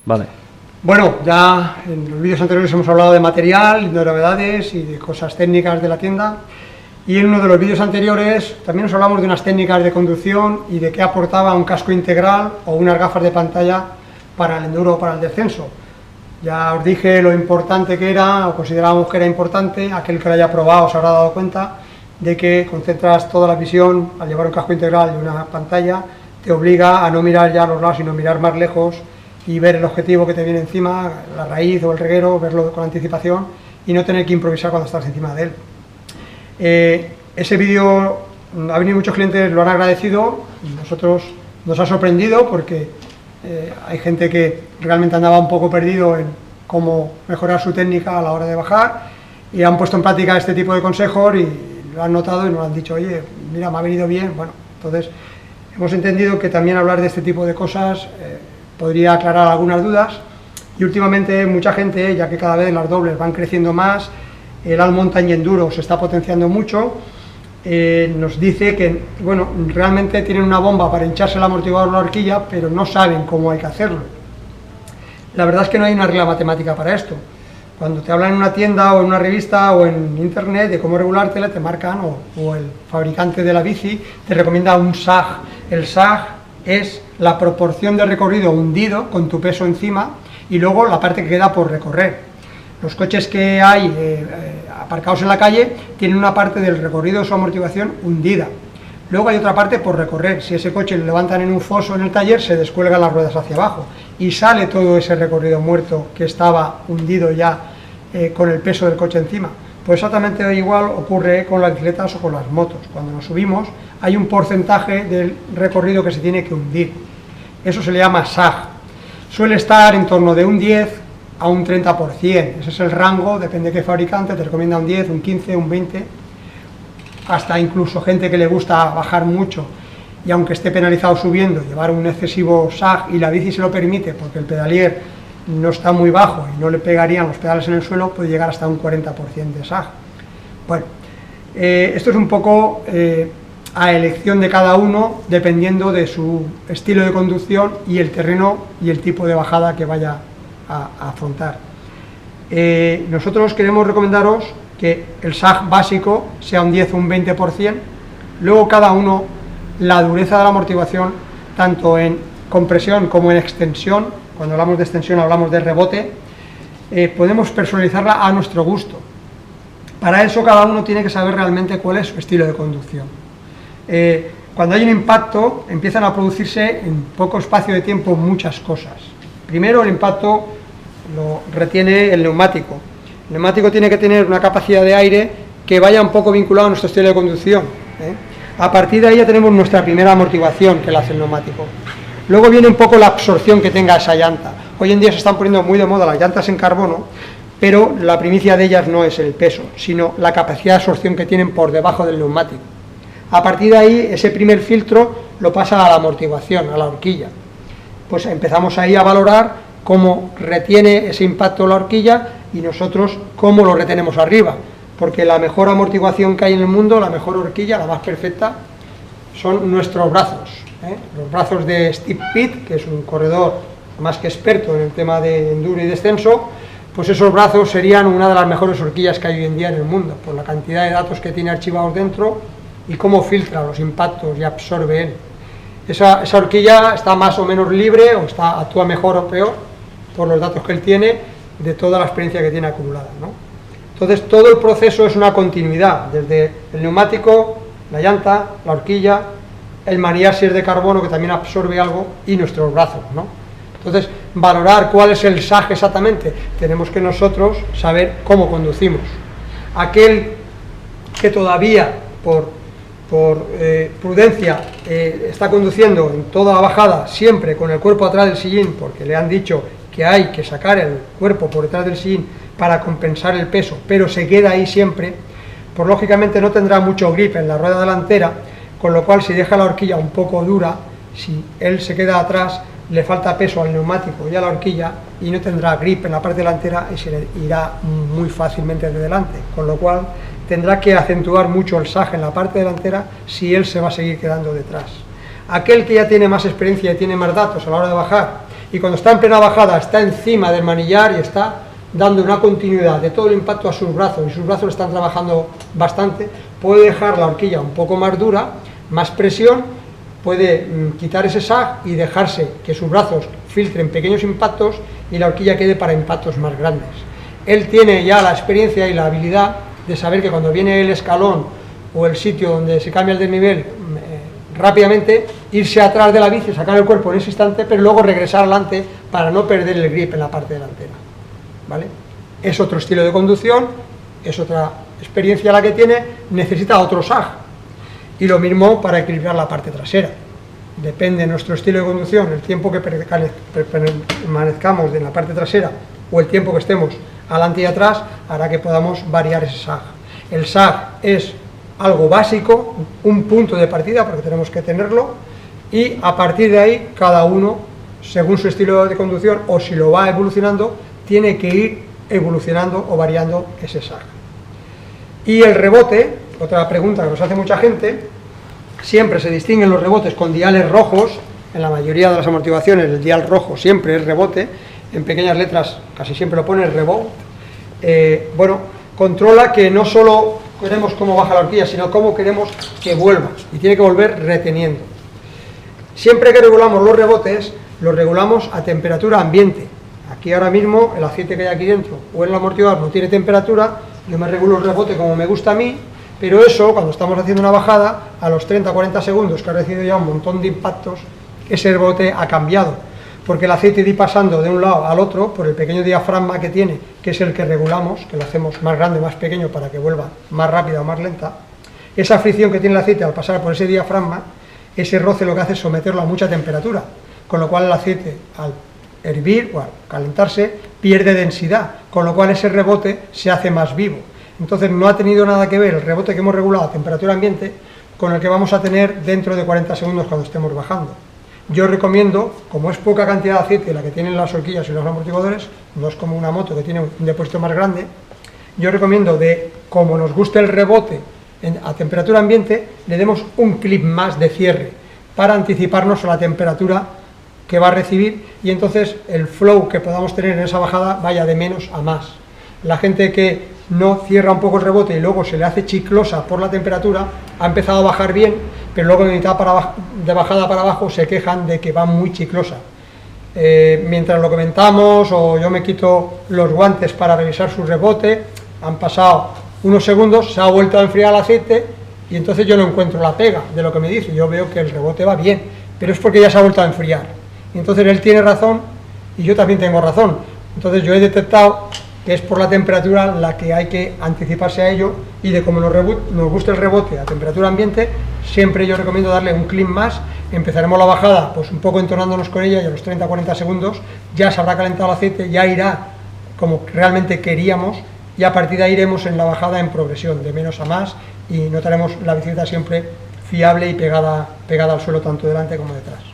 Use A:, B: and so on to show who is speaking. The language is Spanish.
A: Vale.
B: Bueno, ya en los vídeos anteriores hemos hablado de material, de novedades y de cosas técnicas de la tienda. Y en uno de los vídeos anteriores también nos hablamos de unas técnicas de conducción y de qué aportaba un casco integral o unas gafas de pantalla para el enduro o para el descenso. Ya os dije lo importante que era, o considerábamos que era importante, aquel que lo haya probado se habrá dado cuenta de que concentras toda la visión al llevar un casco integral y una pantalla, te obliga a no mirar ya a los lados, sino mirar más lejos y ver el objetivo que te viene encima, la raíz o el reguero, verlo con anticipación y no tener que improvisar cuando estás encima de él. Ese vídeo ha venido muchos clientes, lo han agradecido, y nosotros nos ha sorprendido porque hay gente que realmente andaba un poco perdido en cómo mejorar su técnica a la hora de bajar y han puesto en práctica este tipo de consejos y lo han notado y nos han dicho, oye, mira, me ha venido bien. Bueno, entonces hemos entendido que también hablar de este tipo de cosas podría aclarar algunas dudas y últimamente mucha gente, ya que cada vez las dobles van creciendo más, el all mountain y enduro se está potenciando mucho, nos dice que, bueno, realmente tienen una bomba para hincharse el amortiguador o la horquilla, pero no saben cómo hay que hacerlo. La verdad es que no hay una regla matemática para esto. Cuando te hablan en una tienda o en una revista o en internet de cómo regulártela, te marcan, o el fabricante de la bici te recomienda un SAG. El SAG es la proporción de recorrido hundido con tu peso encima y luego la parte que queda por recorrer. Los coches que hay aparcados en la calle tienen una parte del recorrido de su amortiguación hundida. Luego hay otra parte por recorrer. Si ese coche lo levantan en un foso en el taller, se descuelgan las ruedas hacia abajo y sale todo ese recorrido muerto que estaba hundido ya con el peso del coche encima. Pues exactamente igual ocurre con las bicicletas o con las motos. Cuando nos subimos hay un porcentaje del recorrido que se tiene que hundir. Eso se le llama SAG. Suele estar en torno de un 10 a un 30%. Ese es el rango, depende de qué fabricante, te recomienda un 10, un 15, un 20, hasta incluso gente que le gusta bajar mucho y aunque esté penalizado subiendo, llevar un excesivo SAG y la bici se lo permite porque el pedalier no está muy bajo y no le pegarían los pedales en el suelo, puede llegar hasta un 40% de SAG. Bueno, esto es un poco a elección de cada uno, dependiendo de su estilo de conducción y el terreno y el tipo de bajada que vaya a afrontar. Nosotros queremos recomendaros que el SAG básico sea un 10 o un 20%, luego cada uno la dureza de la amortiguación, tanto en compresión como en extensión. Cuando hablamos de extensión hablamos de rebote, podemos personalizarla a nuestro gusto. Para eso cada uno tiene que saber realmente cuál es su estilo de conducción. Cuando hay un impacto empiezan a producirse en poco espacio de tiempo muchas cosas. Primero, el impacto lo retiene el neumático. El neumático tiene que tener una capacidad de aire que vaya un poco vinculado a nuestro estilo de conducción. A partir de ahí ya tenemos nuestra primera amortiguación que la hace el neumático. Luego viene un poco la absorción que tenga esa llanta. Hoy en día se están poniendo muy de moda las llantas en carbono, pero la primicia de ellas no es el peso, sino la capacidad de absorción que tienen por debajo del neumático. A partir de ahí, ese primer filtro lo pasa a la amortiguación, a la horquilla. Pues empezamos ahí a valorar cómo retiene ese impacto la horquilla y nosotros cómo lo retenemos arriba, porque la mejor amortiguación que hay en el mundo, la mejor horquilla, la más perfecta, son nuestros brazos. Los brazos de Steve Pitt, que es un corredor más que experto en el tema de enduro y descenso, pues esos brazos serían una de las mejores horquillas que hay hoy en día en el mundo, por la cantidad de datos que tiene archivados dentro y cómo filtra los impactos y absorbe él. Esa horquilla está más o menos libre, o actúa mejor o peor, por los datos que él tiene, de toda la experiencia que tiene acumulada, ¿no? Entonces todo el proceso es una continuidad, desde el neumático, la llanta, la horquilla, el manillar si es de carbono, que también absorbe algo, y nuestros brazos, ¿no? Entonces, valorar cuál es el SAG exactamente, tenemos que nosotros saber cómo conducimos. Aquel que todavía, por prudencia, está conduciendo en toda la bajada siempre con el cuerpo atrás del sillín, porque le han dicho que hay que sacar el cuerpo por detrás del sillín para compensar el peso, pero se queda ahí siempre, pues lógicamente no tendrá mucho grip en la rueda delantera, con lo cual si deja la horquilla un poco dura, si él se queda atrás, le falta peso al neumático y a la horquilla y no tendrá grip en la parte delantera y se le irá muy fácilmente de delante, con lo cual tendrá que acentuar mucho el sag en la parte delantera si él se va a seguir quedando detrás. Aquel que ya tiene más experiencia y tiene más datos a la hora de bajar, y cuando está en plena bajada está encima del manillar y está dando una continuidad de todo el impacto a sus brazos, y sus brazos están trabajando bastante, puede dejar la horquilla un poco más dura, más presión, puede quitar ese sag y dejarse que sus brazos filtren pequeños impactos y la horquilla quede para impactos más grandes. Él tiene ya la experiencia y la habilidad de saber que cuando viene el escalón o el sitio donde se cambia el desnivel, rápidamente irse atrás de la bici, sacar el cuerpo en ese instante, pero luego regresar adelante para no perder el grip en la parte delantera, ¿vale? Es otro estilo de conducción, es otra experiencia la que tiene, necesita otro sag, y lo mismo para equilibrar la parte trasera. Depende de nuestro estilo de conducción, el tiempo que permanezcamos en la parte trasera o el tiempo que estemos adelante y atrás, hará que podamos variar ese sag. El sag es algo básico, un punto de partida, porque tenemos que tenerlo, y a partir de ahí, cada uno, según su estilo de conducción, o si lo va evolucionando, tiene que ir evolucionando o variando ese sag. Y el rebote, otra pregunta que nos hace mucha gente, siempre se distinguen los rebotes con diales rojos, en la mayoría de las amortiguaciones el dial rojo siempre es rebote, en pequeñas letras casi siempre lo pone rebote. Bueno, controla que no solo queremos cómo baja la horquilla, sino cómo queremos que vuelva, y tiene que volver reteniendo. Siempre que regulamos los rebotes, los regulamos a temperatura ambiente. Aquí ahora mismo el aceite que hay aquí dentro o en el amortiguador no tiene temperatura, yo me regulo el rebote como me gusta a mí, pero eso, cuando estamos haciendo una bajada, a los 30-40 segundos que ha recibido ya un montón de impactos, ese rebote ha cambiado, porque el aceite va pasando de un lado al otro por el pequeño diafragma que tiene, que es el que regulamos, que lo hacemos más grande, más pequeño, para que vuelva más rápida o más lenta. Esa fricción que tiene el aceite al pasar por ese diafragma, ese roce lo que hace es someterlo a mucha temperatura, con lo cual el aceite, al hervir o al calentarse, pierde densidad, con lo cual ese rebote se hace más vivo. Entonces no ha tenido nada que ver el rebote que hemos regulado a temperatura ambiente con el que vamos a tener dentro de 40 segundos cuando estemos bajando. Yo recomiendo, como es poca cantidad de aceite la que tienen las horquillas y los amortiguadores, no es como una moto que tiene un depósito más grande, yo recomiendo como nos guste el rebote a temperatura ambiente, le demos un clip más de cierre para anticiparnos a la temperatura que va a recibir, y entonces el flow que podamos tener en esa bajada vaya de menos a más. La gente que no cierra un poco el rebote y luego se le hace chiclosa por la temperatura, ha empezado a bajar bien, pero luego de mitad de bajada para abajo se quejan de que va muy chiclosa. Mientras lo comentamos, o yo me quito los guantes para revisar su rebote, han pasado unos segundos, se ha vuelto a enfriar el aceite y entonces yo no encuentro la pega de lo que me dice, yo veo que el rebote va bien, pero es porque ya se ha vuelto a enfriar. Y entonces él tiene razón y yo también tengo razón. Entonces yo he detectado que es por la temperatura la que hay que anticiparse a ello, y de como nos gusta el rebote a temperatura ambiente, siempre yo recomiendo darle un clip más. Empezaremos la bajada pues un poco entonándonos con ella, y a los 30-40 segundos ya se habrá calentado el aceite, ya irá como realmente queríamos, y a partir de ahí iremos en la bajada en progresión, de menos a más, y notaremos la bicicleta siempre fiable y pegada al suelo tanto delante como detrás.